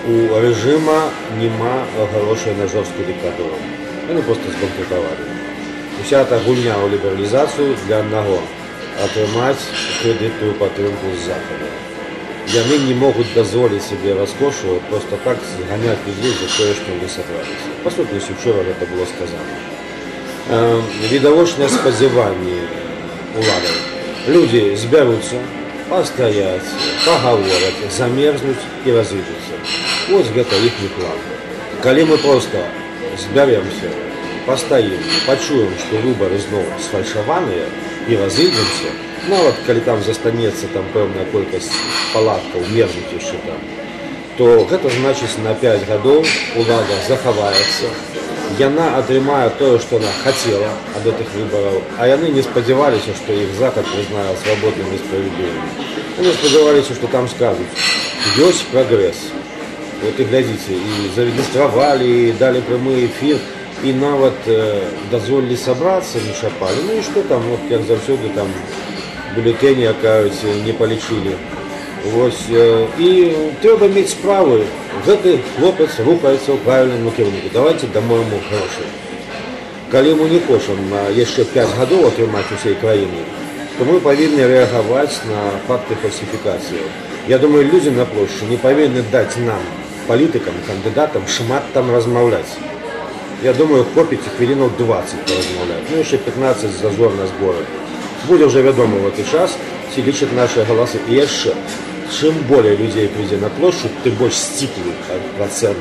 у рэжыма няма грошай на жорсткіх дыктатураў. Яны проста збанкрутавалі. Уся эта гульня ў лібералізацыю для аднаго атрымаць крэдытную падтрымку з захаду. Яны не могуць дазволіць сабе раскошу просто так зганяць людзей за тое, што не сабраліся. Па сутнасці, учора гэта было сказана. Відавочныя спадзяванні уладаў. Людзі збяруцца, пастаяць, пагавораць, замерзнуць і разыдуцца. Вось гэта іхні план. Калі мы проста збяремся, пастаім, пачуем, што выбары зноў сфальшаваныя і разыдземся, нават калі там застанецца там пэўная колькасць палаткаў, мерзнуць яшчэ там, то гэта значыць на 5 гадоў улада захаваецца, яна атрымае тое, што яна хацела ад гэтых выбараў, а яны не спадзяваліся, што іх захад прызнае свабодным і справядлівым. Яны спадзяваліся, што там скажуць, ёсць прагрэс. Вот і глядзіце, і зарэгістравалі, і далі прямы эфір, і нават дазволілі сабрацца, не шапалі. Ну і што там, вот, як заўсёды, там бюлетэні, акаюць, не палічылі. Вось, і трэба мець справы. Гэты хлопец рухаецца ў правільным кірунку. Давайте дамо яму грошай. Калі мы не хочам яшчэ 5 гадоў атрымаць усей краіны, то мы павінны рэагаваць на факты фальсіфікацыі. Я думаю, людзі на плошчы не павінны даць нам, палітыкам, кандыдатам, шмат там размаўляць. Я думаю, хопіць хвілінаў 20 паразмаўляць. Ну, яшчэ 15 зазор на зборы. Будзе ўжо вядома ў гэты час, ці лічаць нашы галасы. І яшчэ, чым болей людзей прыйдзе на плошчу, тым больш сціплы працэнт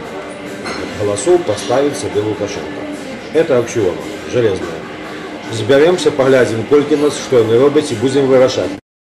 галасоў паставіць сабе Лукашенко. Это аксіома, жалезная. Збяремся, паглядзім, колькі нас, што яны робяць, і будзем вырашаць.